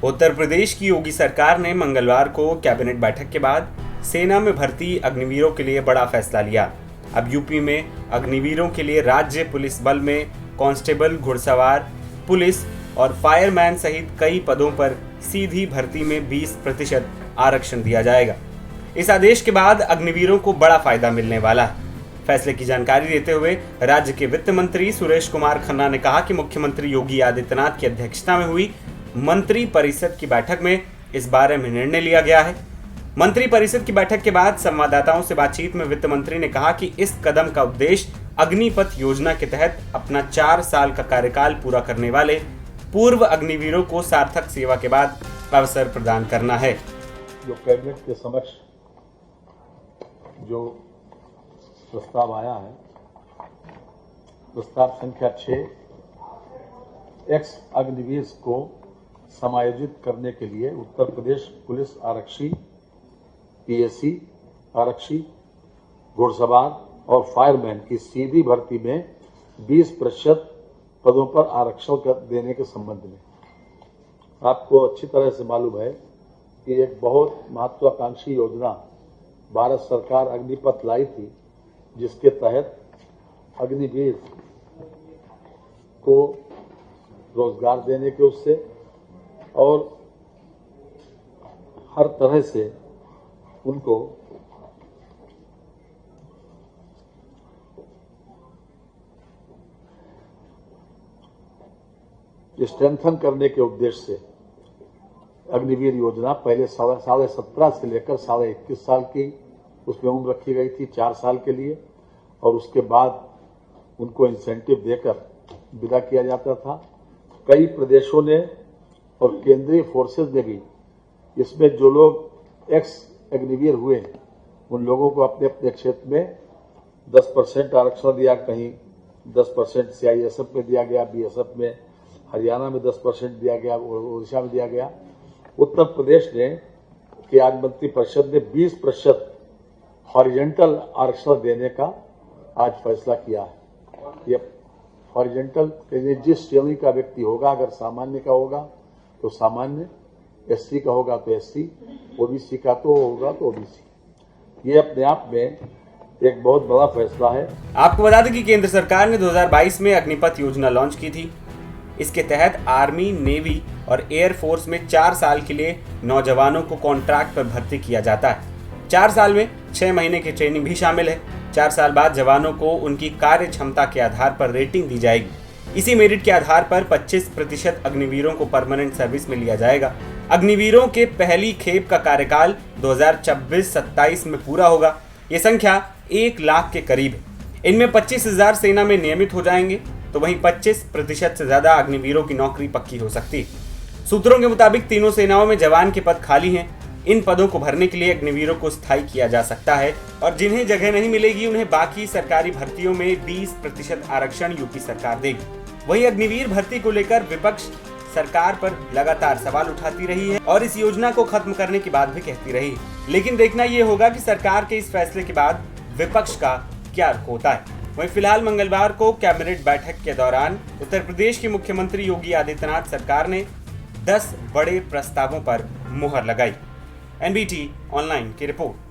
उत्तर प्रदेश की योगी सरकार ने मंगलवार को कैबिनेट बैठक के बाद सेना में भर्ती अग्निवीरों के लिए बड़ा फैसला लिया। अब यूपी में अग्निवीरों के लिए राज्य पुलिस बल में कांस्टेबल, घुड़सवार, पुलिस और फायरमैन सहित कई पदों पर सीधी भर्ती में 20% आरक्षण दिया जाएगा। इस आदेश के बाद अग्निवीरों को बड़ा फायदा मिलने वाला है। फैसले की जानकारी देते हुए राज्य के वित्त मंत्री सुरेश कुमार खन्ना ने कहा कि मुख्यमंत्री योगी आदित्यनाथ की अध्यक्षता में हुई मंत्री परिषद की बैठक में इस बारे में निर्णय लिया गया है। मंत्री परिषद की बैठक के बाद संवाददाताओं से बातचीत में वित्त मंत्री ने कहा कि इस कदम का उद्देश्य अग्निपथ योजना के तहत अपना 4 साल का कार्यकाल पूरा करने वाले पूर्व अग्निवीरों को सार्थक सेवा के बाद अवसर प्रदान करना है। जो कैबिनेट के समक्ष जो प्रस्ताव आया है, प्रस्ताव संख्या 6, एक्स अग्निवीर को समायोजित करने के लिए उत्तर प्रदेश पुलिस आरक्षी, पीएसी आरक्षी, घुड़सवार और फायरमैन की सीधी भर्ती में 20% पदों पर आरक्षण देने के संबंध में आपको अच्छी तरह से मालूम है कि एक बहुत महत्वाकांक्षी योजना भारत सरकार अग्निपथ लाई थी, जिसके तहत अग्निवीर को रोजगार देने के उससे और हर तरह से उनको स्ट्रेंथन करने के उद्देश्य से अग्निवीर योजना पहले 17.5 से लेकर 21.5 साल की उसमें उम्र रखी गई थी, 4 साल के लिए, और उसके बाद उनको इंसेंटिव देकर विदा किया जाता था। कई प्रदेशों ने और केंद्रीय फोर्सेज ने भी इसमें जो लोग एक्स अग्निवीर हुए उन लोगों को अपने अपने क्षेत्र में 10% आरक्षण दिया, कहीं 10% सीआईएसएफ में दिया गया, बीएसएफ में, हरियाणा में 10% दिया गया, ओडिशा में दिया गया। उत्तर प्रदेश ने की आज मंत्री परिषद ने 20% हॉरिजॉन्टल आरक्षण देने का आज फैसला किया है। ये हॉरिजॉन्टल जिस श्रेणी का व्यक्ति होगा, अगर सामान्य का होगा तो सामान्य, एससी का होगा तो एससी, ओबीसी का तो होगा तो ओबीसी। ये अपने आप में एक बहुत बड़ा फैसला है। आपको बता दें कि केंद्र सरकार ने 2022 में अग्निपथ योजना लॉन्च की थी। इसके तहत आर्मी, नेवी और एयरफोर्स में 4 साल के लिए नौजवानों को कॉन्ट्रैक्ट पर भर्ती किया जाता है। 4 साल में 6 महीने की ट्रेनिंग भी शामिल है। 4 साल बाद जवानों को उनकी कार्य क्षमता के आधार पर रेटिंग दी जाएगी। इसी मेरिट के आधार पर 25% अग्निवीरों को परमानेंट सर्विस में लिया जाएगा। अग्निवीरों के पहली खेप का कार्यकाल 2026-27 में पूरा होगा। ये संख्या 1 लाख के करीब है। इनमें 25,000 सेना में नियमित हो जाएंगे, तो वहीं 25% से ज्यादा अग्निवीरों की नौकरी पक्की हो सकती है। सूत्रों के मुताबिक तीनों सेनाओं में जवान के पद खाली हैं। इन पदों को भरने के लिए अग्निवीरों को स्थायी किया जा सकता है और जिन्हें जगह नहीं मिलेगी उन्हें बाकी सरकारी भर्तियों में 20% आरक्षण यूपी सरकार देगी। वहीं अग्निवीर भर्ती को लेकर विपक्ष सरकार पर लगातार सवाल उठाती रही है और इस योजना को खत्म करने की बात भी कहती रही है। लेकिन देखना ये होगा कि सरकार के इस फैसले के बाद विपक्ष का क्या रुख होता है। वहीं फिलहाल मंगलवार को कैबिनेट बैठक के दौरान उत्तर प्रदेश के मुख्यमंत्री योगी आदित्यनाथ सरकार ने 10 बड़े प्रस्तावों पर मुहर लगाई। एनबीटी ऑनलाइन की रिपोर्ट।